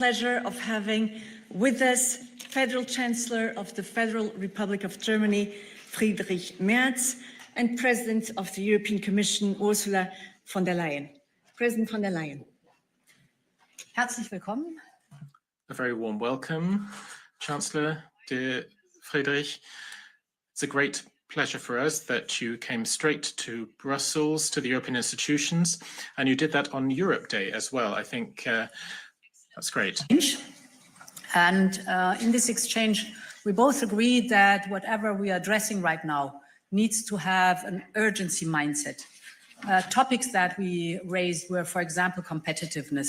Pleasure of having with us Federal Chancellor of the Federal Republic of Germany, Friedrich Merz, and President of the European Commission, Ursula von der Leyen. President von der Leyen. Herzlich willkommen. A very warm welcome, Chancellor, dear Friedrich. It's a great pleasure for us that you came straight to Brussels, to the European institutions, and you did that on Europe Day as well. I think that's great. And in this exchange, we both agreed that whatever we are addressing right now needs to have an urgency mindset. Topics that we raised were, for example, competitiveness,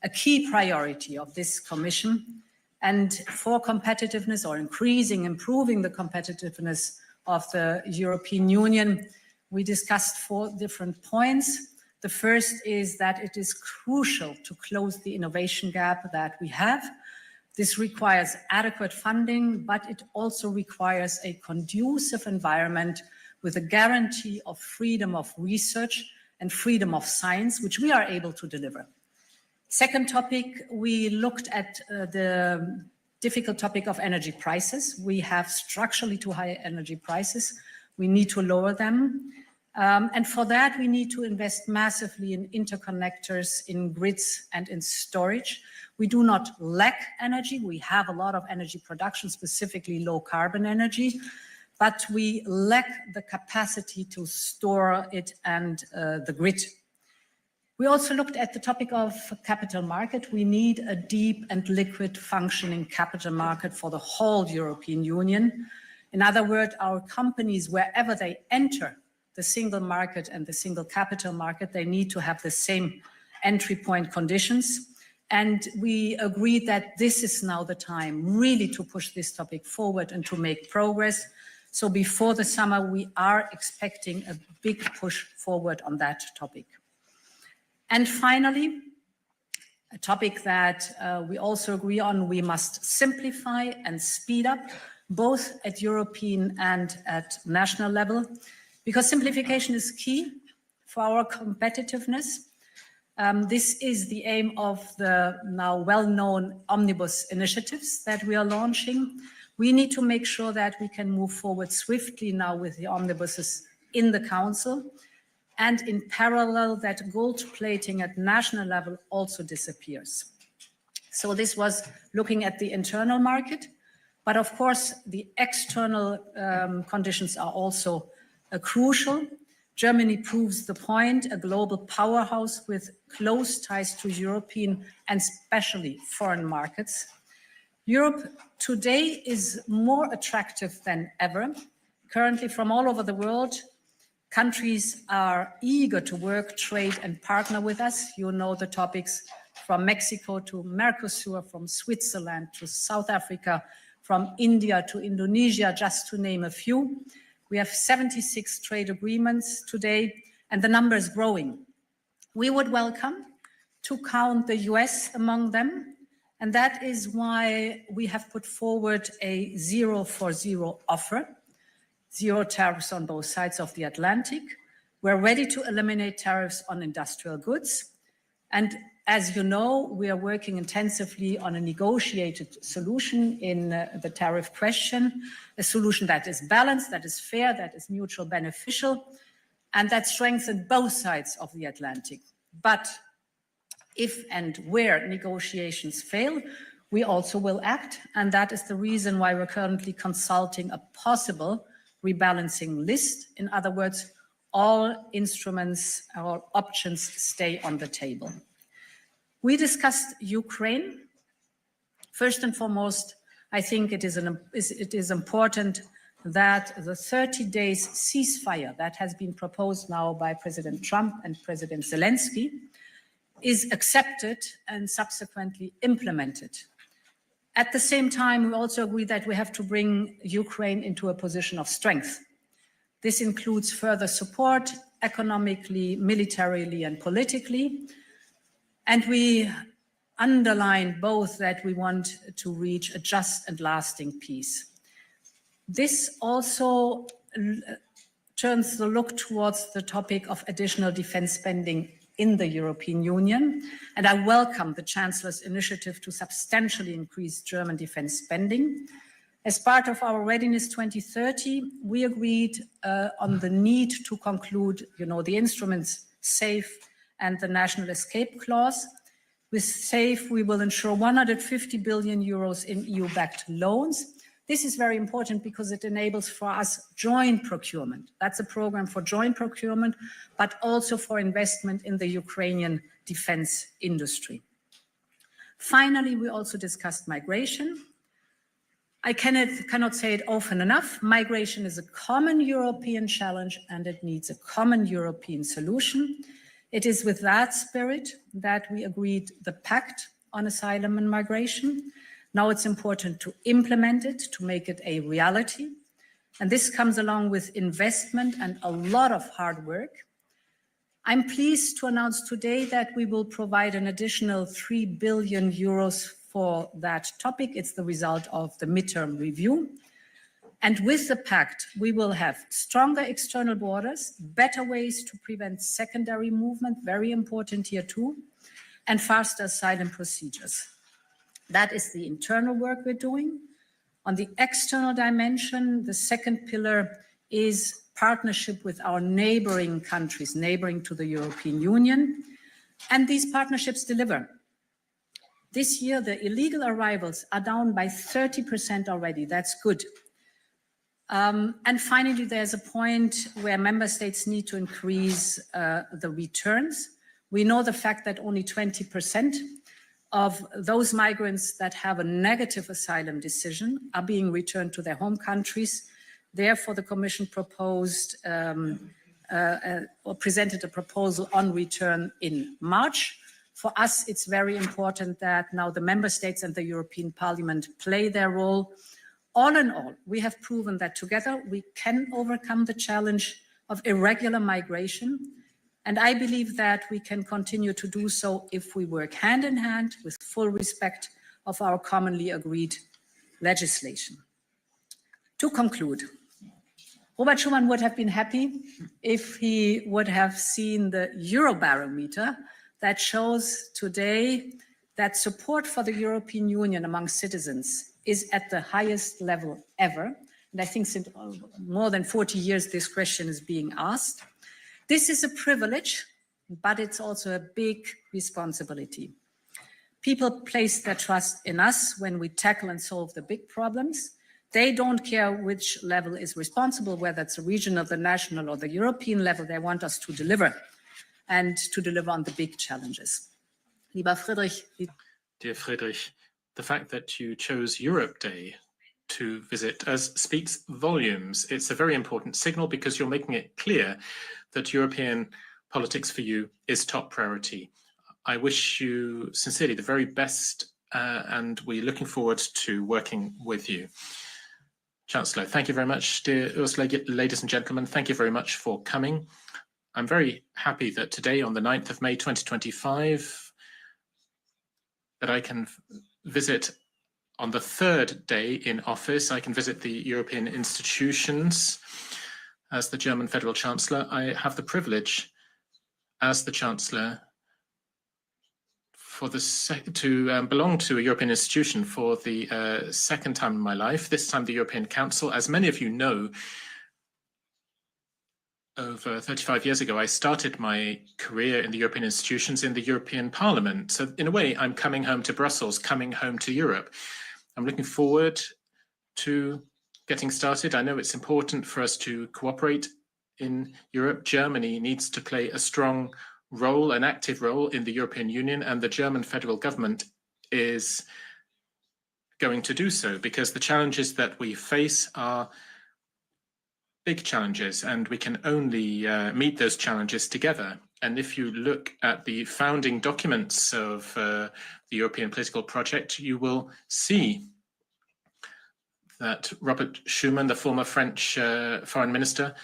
a key priority of this Commission. And for competitiveness or improving the competitiveness of the European Union, we discussed 4 different points. The first is that it is crucial to close the innovation gap that we have. This requires adequate funding, but it also requires a conducive environment with a guarantee of freedom of research and freedom of science, which we are able to deliver. Second topic, we looked at the difficult topic of energy prices. We have structurally too high energy prices. We need to lower them. And for that, we need to invest massively in interconnectors, in grids, and in storage. We do not lack energy. We have a lot of energy production, specifically low carbon energy, but we lack the capacity to store it and the grid. We also looked at the topic of capital market. We need a deep and liquid functioning capital market for the whole European Union. In other words, our companies, wherever they enter the single market and the single capital market, they need to have the same entry point conditions. And we agreed that this is now the time really to push this topic forward and to make progress. So before the summer, we are expecting a big push forward on that topic. And finally, a topic that we also agree on, we must simplify and speed up, both at European and at national level, because simplification is key for our competitiveness. This is the aim of the now well-known omnibus initiatives that we are launching. We need to make sure that we can move forward swiftly now with the omnibuses in the Council, and in parallel that gold plating at national level also disappears. So this was looking at the internal market, but of course the external conditions are also crucial. Germany proves the point, a global powerhouse with close ties to European and especially foreign markets. Europe today is more attractive than ever. Currently, from all over the world, countries are eager to work, trade, and partner with us. You know the topics from Mexico to Mercosur, from Switzerland to South Africa, from India to Indonesia, just to name a few. We have 76 trade agreements today, and the number is growing. We would welcome to count the US among them, and that is why we have put forward a 0 for 0 offer, 0 tariffs on both sides of the Atlantic. We're ready to eliminate tariffs on industrial goods. And as you know, we are working intensively on a negotiated solution in the tariff question, a solution that is balanced, that is fair, that is mutual beneficial, and that strengthens both sides of the Atlantic. But if and where negotiations fail, we also will act, and that is the reason why we're currently consulting a possible rebalancing list. In other words, all instruments or options stay on the table. We discussed Ukraine. First and foremost, I think it is important that the 30 days ceasefire that has been proposed now by President Trump and President Zelensky is accepted and subsequently implemented. At the same time, we also agree that we have to bring Ukraine into a position of strength. This includes further support economically, militarily, and politically. And we underline both that we want to reach a just and lasting peace. This also turns the look towards the topic of additional defense spending in the European Union. And I welcome the Chancellor's initiative to substantially increase German defense spending. As part of our Readiness 2030, we agreed on the need to conclude, the instruments SAFE and the National Escape Clause. With SAFE, we will ensure 150 billion euros in EU-backed loans. This is very important because it enables for us joint procurement. That's a program for joint procurement, but also for investment in the Ukrainian defense industry. Finally, we also discussed migration. I cannot say it often enough. Migration is a common European challenge and it needs a common European solution. It is with that spirit that we agreed the Pact on Asylum and Migration. Now it's important to implement it, to make it a reality. And this comes along with investment and a lot of hard work. I'm pleased to announce today that we will provide an additional 3 billion euros for that topic. It's the result of the midterm review. And with the pact, we will have stronger external borders, better ways to prevent secondary movement, very important here too, and faster asylum procedures. That is the internal work we're doing. On the external dimension, the second pillar is partnership with our neighboring countries, neighboring to the European Union. And these partnerships deliver. This year, the illegal arrivals are down by 30% already. That's good. And finally, there's a point where member states need to increase the returns. We know the fact that only 20% of those migrants that have a negative asylum decision are being returned to their home countries. Therefore, the Commission proposed or presented a proposal on return in March. For us, it's very important that now the member states and the European Parliament play their role. All in all, we have proven that together we can overcome the challenge of irregular migration. And I believe that we can continue to do so if we work hand in hand with full respect of our commonly agreed legislation. To conclude, Robert Schuman would have been happy if he would have seen the Eurobarometer that shows today that support for the European Union among citizens is at the highest level ever. And I think since more than 40 years, this question is being asked. This is a privilege, but it's also a big responsibility. People place their trust in us when we tackle and solve the big problems. They don't care which level is responsible, whether it's the regional, the national, or the European level. They want us to deliver and to deliver on the big challenges. Lieber Friedrich. Dear Friedrich, the fact that you chose Europe Day to visit us speaks volumes. It's a very important signal because you're making it clear that European politics for you is top priority. I wish you sincerely the very best and we're looking forward to working with you. Chancellor, thank you very much. Dear Ursula, ladies and gentlemen, thank you very much for coming. I'm very happy that today on the 9th of May 2025 that I can visit on the third day in office. I can visit the European institutions as the German Federal Chancellor. I have the privilege as the Chancellor to belong to a European institution for the second time in my life, this time the European Council. As many of you know, over 35 years ago, I started my career in the European institutions in the European Parliament. So in a way, I'm coming home to Brussels, coming home to Europe. I'm looking forward to getting started. I know it's important for us to cooperate in Europe. Germany needs to play a strong role, an active role in the European Union, and the German federal government is going to do so because the challenges that we face are big challenges and we can only meet those challenges together. And if you look at the founding documents of the European political project, you will see that Robert Schuman, the former French foreign minister,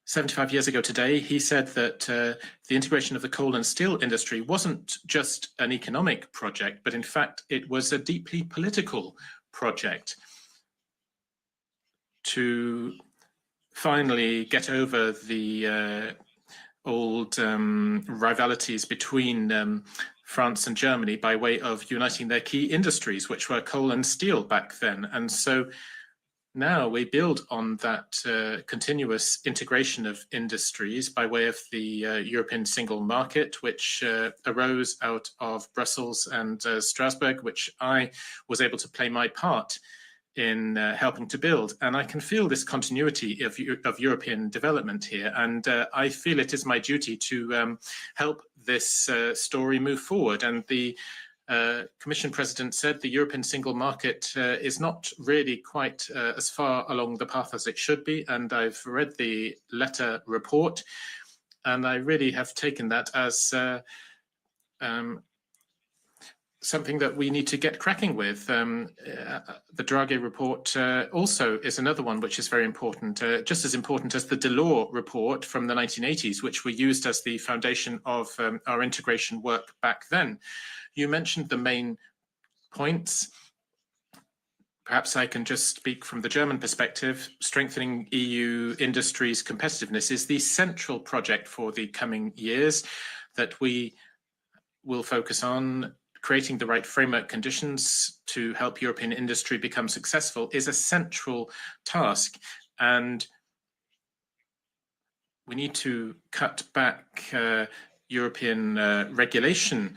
75 years ago today, he said that the integration of the coal and steel industry wasn't just an economic project, but in fact, it was a deeply political project to finally get over the old rivalities between France and Germany by way of uniting their key industries, which were coal and steel back then. And so now we build on that continuous integration of industries by way of the European single market, which arose out of Brussels and Strasbourg, which I was able to play my part in helping to build. And I can feel this continuity of European development here. And I feel it is my duty to help this story move forward. And the Commission President said the European single market is not really quite as far along the path as it should be. And I've read the letter report, and I really have taken that as something that we need to get cracking with. The Draghi report also is another one which is very important, just as important as the Delors report from the 1980s, which were used as the foundation of our integration work back then. You mentioned the main points. Perhaps I can just speak from the German perspective. Strengthening EU industry's competitiveness is the central project for the coming years that we will focus on. Creating the right framework conditions to help European industry become successful is a central task. And we need to cut back European regulation.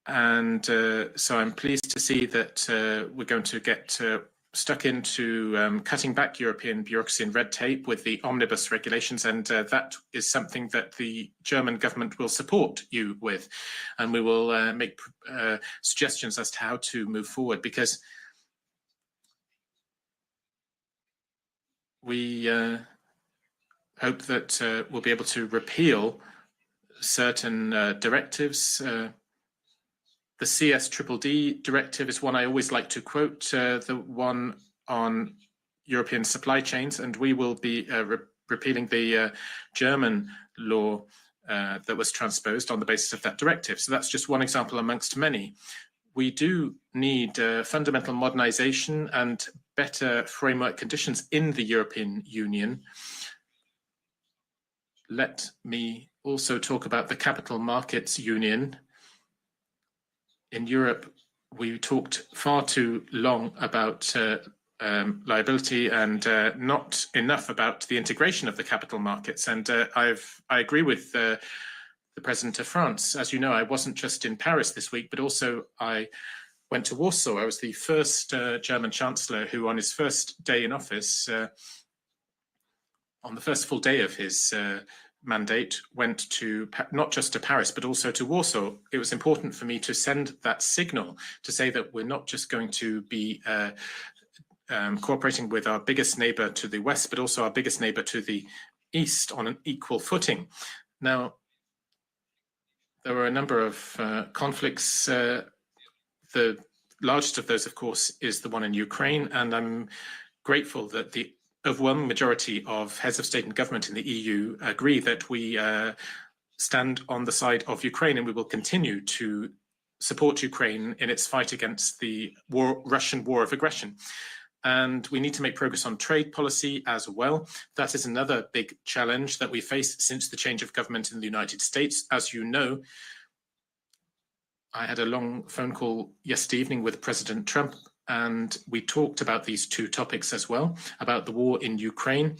And so I'm pleased to see that we're going to get stuck into cutting back European bureaucracy and red tape with the omnibus regulations, and that is something that the German government will support you with, and we will make suggestions as to how to move forward, because we hope that we'll be able to repeal certain directives. The CSDD directive is one I always like to quote, the one on European supply chains, and we will be repealing the German law that was transposed on the basis of that directive. So that's just one example amongst many. We do need fundamental modernization and better framework conditions in the European Union. Let me also talk about the Capital Markets Union. In Europe, we talked far too long about liability and not enough about the integration of the capital markets. And I agree with the President of France. As you know, I wasn't just in Paris this week, but also I went to Warsaw. I was the first German Chancellor who, on his first day in office, on the first full day of his mandate, went to not just to Paris, but also to Warsaw. It was important for me to send that signal to say that we're not just going to be cooperating with our biggest neighbor to the west, but also our biggest neighbor to the east on an equal footing. Now, there were a number of conflicts. The largest of those, of course, is the one in Ukraine, and I'm grateful that the overwhelming majority of heads of state and government in the EU agree that we stand on the side of Ukraine, and we will continue to support Ukraine in its fight against the Russian war of aggression. And we need to make progress on trade policy as well. That is another big challenge that we face since the change of government in the United States. As you know, I had a long phone call yesterday evening with President Trump, and we talked about these two topics as well, about the war in Ukraine.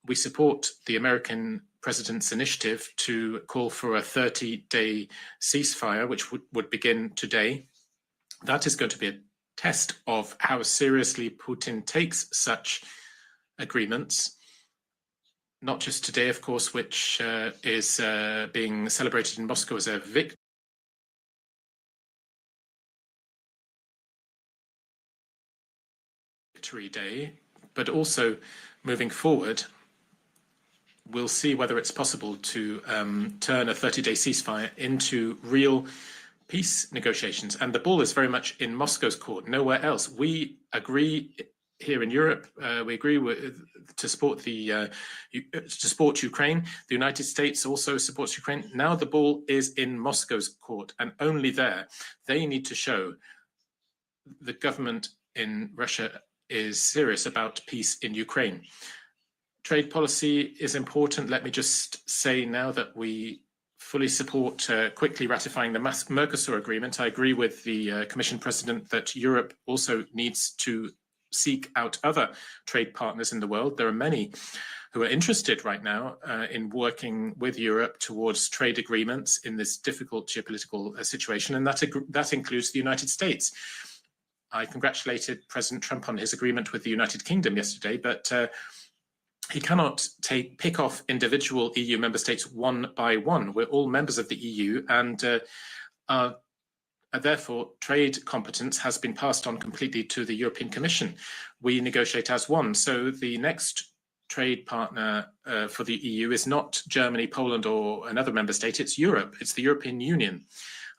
We support the American president's initiative to call for a 30-day ceasefire, which would begin today. That is going to be a test of how seriously Putin takes such agreements. Not just today, of course, which is being celebrated in Moscow as a victory day, but also moving forward, we'll see whether it's possible to turn a 30-day ceasefire into real peace negotiations. And the ball is very much in Moscow's court, nowhere else. We agree here in Europe, we agree to support Ukraine. The United States also supports Ukraine. Now the ball is in Moscow's court, and only there. They need to show the government in Russia is serious about peace in Ukraine. trade policy is important. Let me just say now that we fully support quickly ratifying the Mercosur agreement. I agree with the Commission President that Europe also needs to seek out other trade partners in the world. There are many who are interested right now in working with Europe towards trade agreements in this difficult geopolitical situation, and that includes the United States. I congratulated President Trump on his agreement with the United Kingdom yesterday, but he cannot pick off individual EU member states one by one. We're all members of the EU, and therefore trade competence has been passed on completely to the European Commission. We negotiate as one. So the next trade partner for the EU is not Germany, Poland, or another member state. It's Europe. It's the European Union.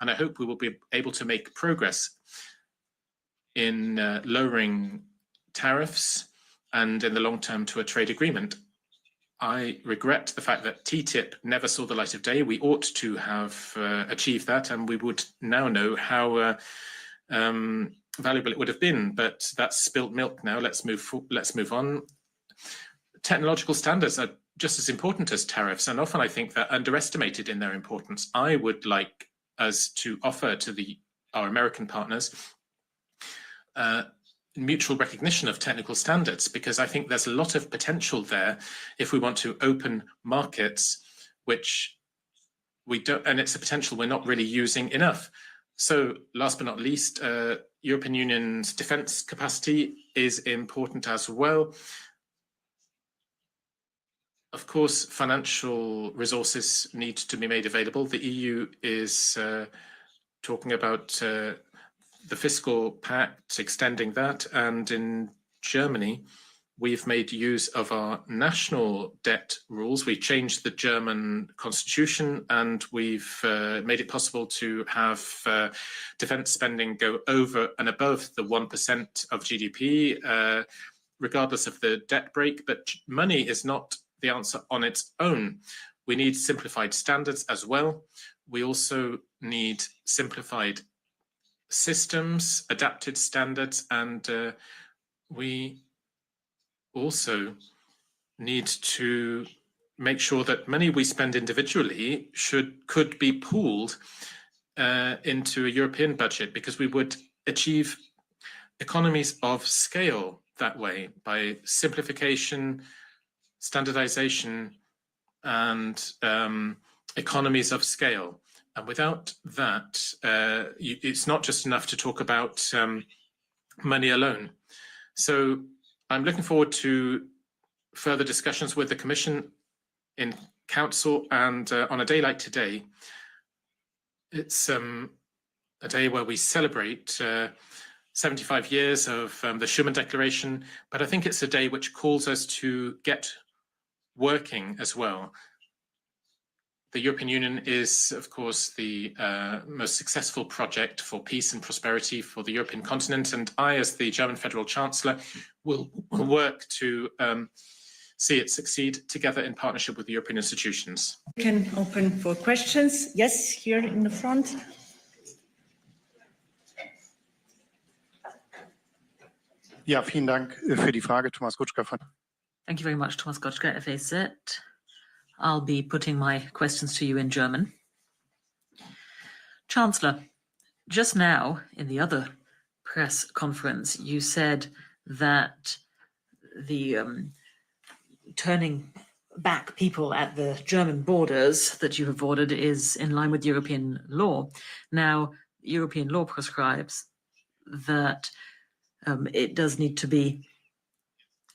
And I hope we will be able to make progress in lowering tariffs and in the long term to a trade agreement. I regret the fact that TTIP never saw the light of day. We ought to have achieved that, and we would now know how valuable it would have been. But that's spilt milk now. Let's move on. Technological standards are just as important as tariffs, and often I think they're underestimated in their importance. I would like us to offer to our American partners mutual recognition of technical standards, because I think there's a lot of potential there if we want to open markets, which we don't, and it's a potential we're not really using enough. So last but not least, European Union's defense capacity is important as well. Of course, financial resources need to be made available. The EU is talking about the fiscal pact, extending that, and in Germany, we've made use of our national debt rules. We changed the German constitution, and we've made it possible to have defense spending go over and above the 1% of GDP, regardless of the debt break. But money is not the answer on its own. We need simplified standards as well. We also need simplified systems, adapted standards, and we also need to make sure that money we spend individually could be pooled into a European budget, because we would achieve economies of scale that way by simplification, standardization, and economies of scale. And without that, it's not just enough to talk about money alone. So I'm looking forward to further discussions with the Commission in Council, and on a day like today, it's a day where we celebrate 75 years of the Schuman Declaration, but I think it's a day which calls us to get working as well. The European Union is, of course, the most successful project for peace and prosperity for the European continent, and I, as the German Federal Chancellor, will work to see it succeed together in partnership with the European institutions. We can open for questions. Yes, here in the front. Ja, vielen Dank für die Frage, Thomas Gutschka von. Thank you very much, Thomas Gotschka, FAZ. I'll be putting my questions to you in German. Chancellor, just now in the other press conference, you said that the turning back people at the German borders that you have ordered is in line with European law. Now, European law prescribes that it does need to be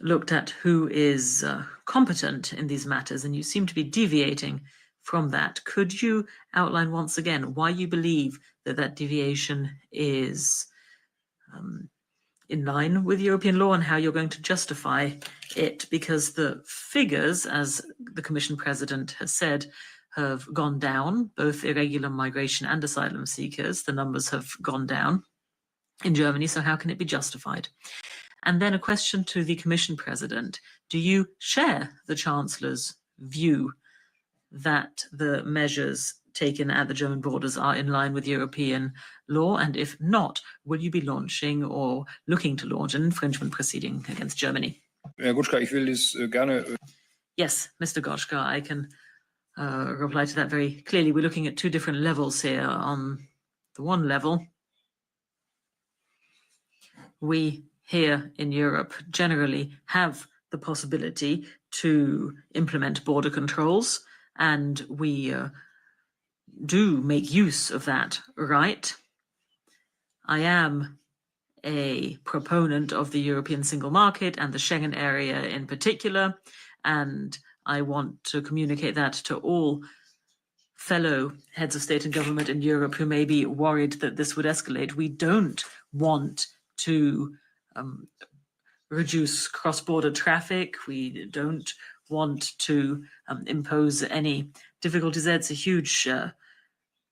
looked at who is competent in these matters, and you seem to be deviating from that. Could you outline once again why you believe that that deviation is in line with European law and how you're going to justify it? Because the figures, as the Commission President has said, have gone down, both irregular migration and asylum seekers. The numbers have gone down in Germany, so how can it be justified? And then a question to the Commission President. Do you share the Chancellor's view that the measures taken at the German borders are in line with European law? And if not, will you be launching or looking to launch an infringement proceeding against Germany? Herr Gutschka, ich will das gerne. Yes, Mr. Goshka, I can reply to that very clearly. We're looking at two different levels here. On the one level, we here in Europe generally have the possibility to implement border controls, and we do make use of that right. I am a proponent of the European single market and the Schengen area in particular, and I want to communicate that to all fellow heads of state and government in Europe who may be worried that this would escalate. We don't want to reduce cross-border traffic. We don't want to impose any difficulties there. It's a huge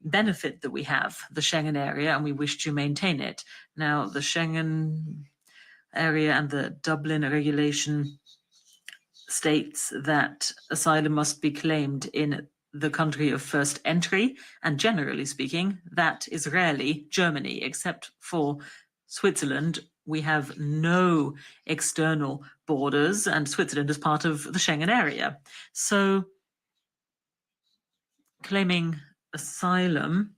benefit that we have, the Schengen area, and we wish to maintain it. Now, the Schengen area and the Dublin regulation states that asylum must be claimed in the country of first entry, and generally speaking, that is rarely Germany, except for Switzerland. We have no external borders, and Switzerland is part of the Schengen area. So claiming asylum,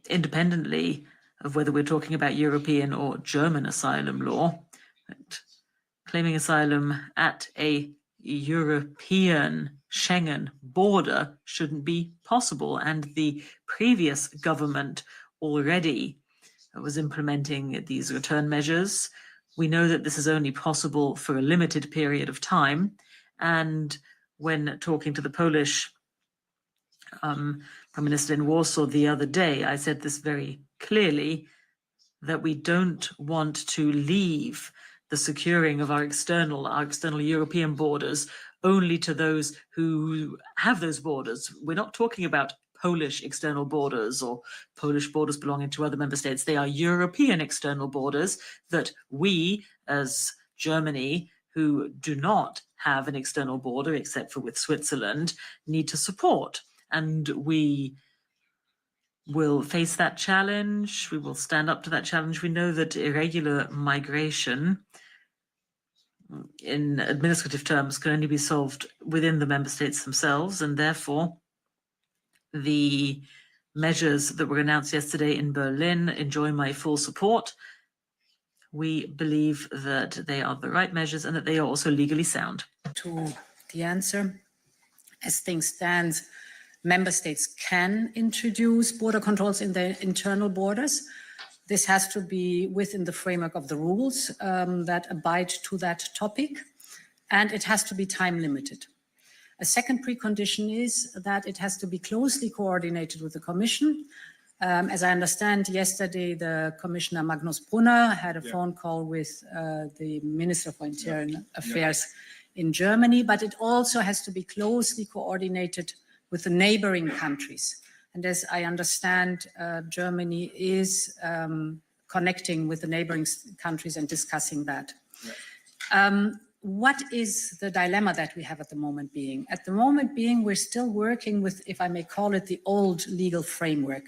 independently of whether we're talking about European or German asylum law, claiming asylum at a European Schengen border shouldn't be possible. And the previous government already was implementing these return measures. We know that this is only possible for a limited period of time. And when talking to the Polish Prime Minister in Warsaw the other day, I said this very clearly, that we don't want to leave the securing of our external European borders only to those who have those borders. We're not talking about Polish external borders or Polish borders belonging to other member states. They are European external borders that we, as Germany, who do not have an external border except for with Switzerland, need to support. And we will face that challenge. We will stand up to that challenge. We know that irregular migration in administrative terms can only be solved within the member states themselves, and therefore the measures that were announced yesterday in Berlin enjoy my full support. We believe that they are the right measures and that they are also legally sound. To the answer, as things stand, member states can introduce border controls in their internal borders. This has to be within the framework of the rules that abide to that topic, and it has to be time limited. A second precondition is that it has to be closely coordinated with the Commission. As I understand, yesterday the Commissioner Magnus Brunner had a phone call with the Minister for Interior Affairs in Germany, but it also has to be closely coordinated with the neighboring countries. And as I understand, Germany is connecting with the neighboring countries and discussing that. What is the dilemma that we have at the moment being? At the moment being, we're still working with, if I may call it, the old legal framework.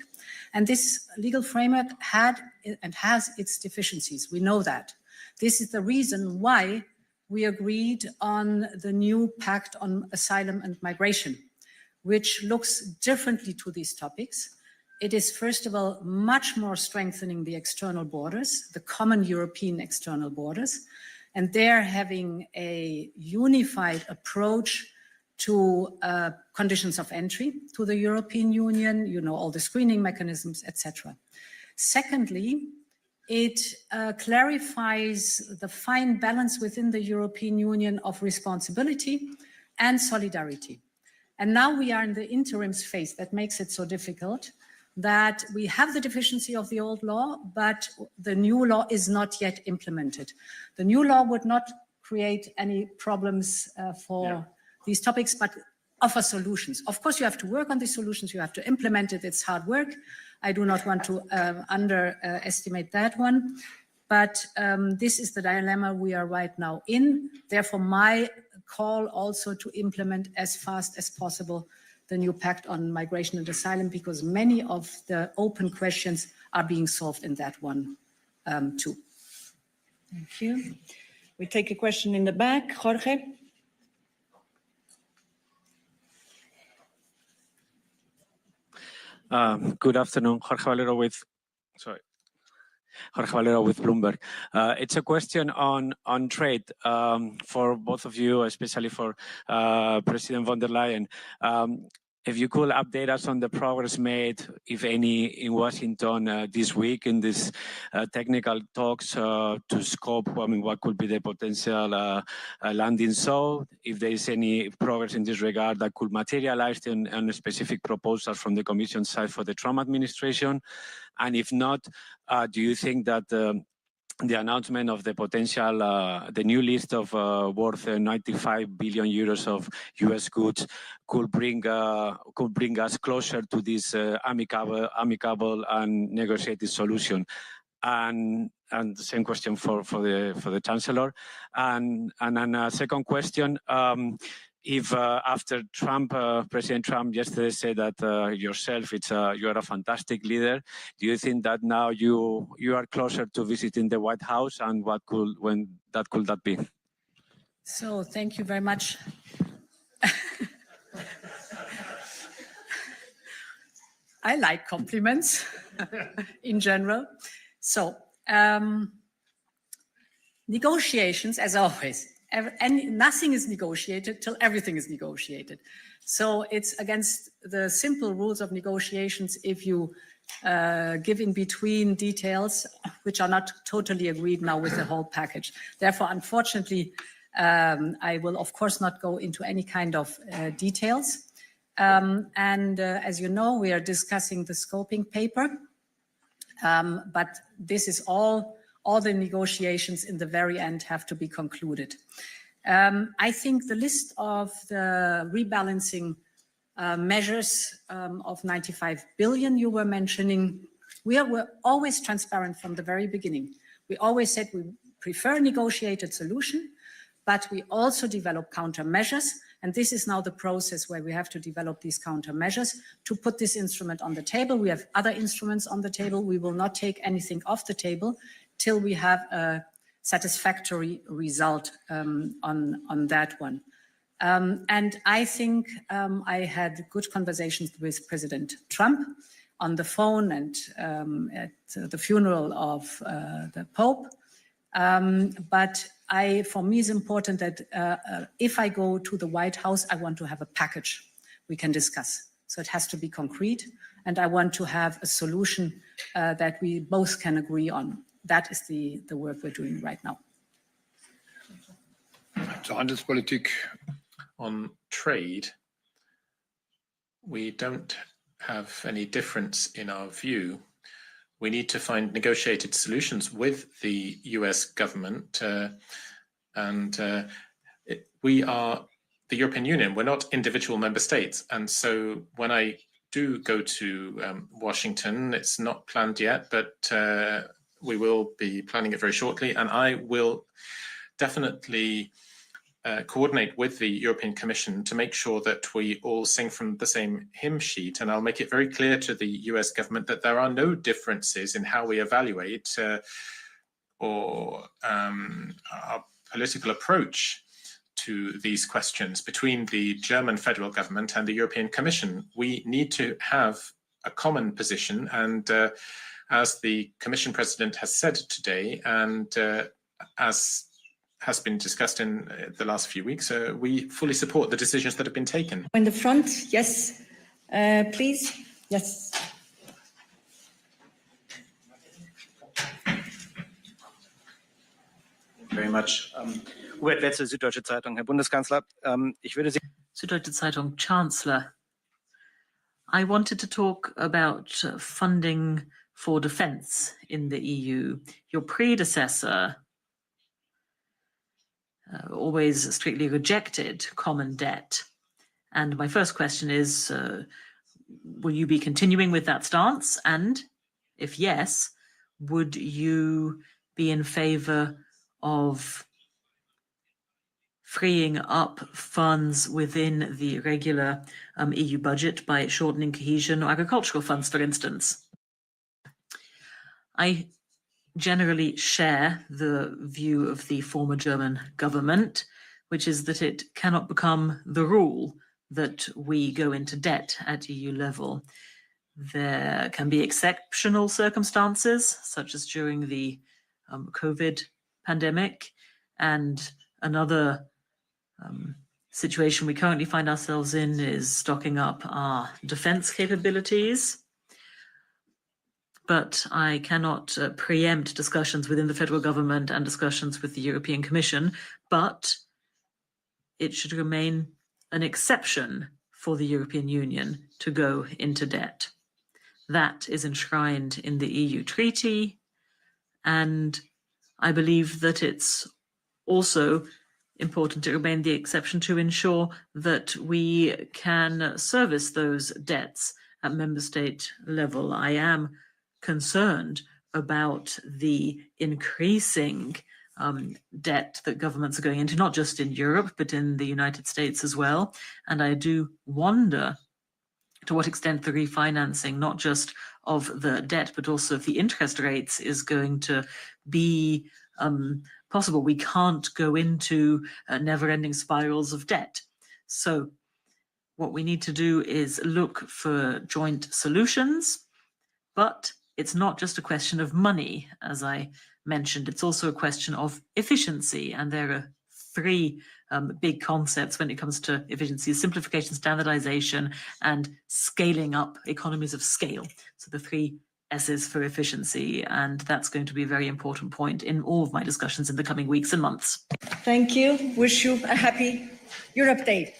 And this legal framework had and has its deficiencies. We know that. This is the reason why we agreed on the new Pact on Asylum and Migration, which looks differently to these topics. It is, first of all, much more strengthening the external borders, the common European external borders, and they're having a unified approach to conditions of entry to the European Union, you know, all the screening mechanisms, etc. Secondly, it clarifies the fine balance within the European Union of responsibility and solidarity. And now we are in the interims phase that makes it so difficult, that we have the deficiency of the old law, but the new law is not yet implemented. The new law would not create any problems for these topics, but offer solutions. Of course, you have to work on these solutions, you have to implement it, it's hard work. I do not want to underestimate that one, but this is the dilemma we are right now in. Therefore, my call also to implement as fast as possible the new Pact on Migration and Asylum, because many of the open questions are being solved in that one too. Thank you. We take a question in the back. Jorge. Good afternoon, Jorge Valero with Bloomberg. It's a question on trade for both of you, especially for President von der Leyen. If you could update us on the progress made, if any, in Washington this week in these technical talks to scope, what could be the potential landing zone, if there is any progress in this regard that could materialize on a specific proposal from the Commission side for the Trump administration. And if not, do you think that the announcement of the potential, the new list of worth 95 billion euros of US goods could bring us closer to this amicable and negotiated solution? And the same question for the Chancellor. And then a second question. If after Trump, President Trump yesterday said that yourself, you are a fantastic leader, do you think that now you are closer to visiting the White House, and when could that be? So thank you very much. I like compliments in general. So negotiations, as always. Nothing is negotiated till everything is negotiated. So it's against the simple rules of negotiations if you give in between details which are not totally agreed now with the whole package. Therefore, unfortunately, I will of course not go into any kind of details. As you know, we are discussing the scoping paper, but this is all the negotiations in the very end have to be concluded. I think the list of the rebalancing measures of 95 billion you were mentioning, we were always transparent from the very beginning. We always said we prefer a negotiated solution, but we also develop countermeasures. And this is now the process where we have to develop these countermeasures to put this instrument on the table. We have other instruments on the table. We will not take anything off the table till we have a satisfactory result on that one. And I think I had good conversations with President Trump on the phone and at the funeral of the Pope. But for me, it's important that if I go to the White House, I want to have a package we can discuss. So it has to be concrete, and I want to have a solution that we both can agree on. That is the work we're doing right now. On trade, we don't have any difference in our view. We need to find negotiated solutions with the US government, we are the European Union. We're not individual member states. And so when I do go to Washington, it's not planned yet, but we will be planning it very shortly. And I will definitely coordinate with the European Commission to make sure that we all sing from the same hymn sheet. And I'll make it very clear to the US government that there are no differences in how we evaluate or our political approach to these questions between the German federal government and the European Commission. We need to have a common position. And as the Commission President has said today, and as has been discussed in the last few weeks, we fully support the decisions that have been taken. In the front, yes, please, yes. Very much. Hubert Wetzel, Süddeutsche Zeitung. Herr Bundeskanzler, ich würde Sie... Süddeutsche Zeitung, Chancellor. I wanted to talk about funding for defense in the EU. Your predecessor always strictly rejected common debt. And my first question is, will you be continuing with that stance? And if yes, would you be in favor of freeing up funds within the regular EU budget by shortening cohesion or agricultural funds, for instance? I generally share the view of the former German government, which is that it cannot become the rule that we go into debt at EU level. There can be exceptional circumstances, such as during the COVID pandemic, and another situation we currently find ourselves in is stocking up our defense capabilities. But I cannot preempt discussions within the federal government and discussions with the European Commission, but it should remain an exception for the European Union to go into debt. That is enshrined in the EU treaty, and I believe that it's also important to remain the exception to ensure that we can service those debts at member state level. I am concerned about the increasing debt that governments are going into, not just in Europe, but in the United States as well. And I do wonder to what extent the refinancing, not just of the debt, but also of the interest rates, is going to be possible. We can't go into never-ending spirals of debt. So what we need to do is look for joint solutions, but it's not just a question of money, as I mentioned, it's also a question of efficiency. And there are three big concepts when it comes to efficiency: simplification, standardization, and scaling up, economies of scale. So the three S's for efficiency, and that's going to be a very important point in all of my discussions in the coming weeks and months. Thank you. Wish you a happy Europe Day.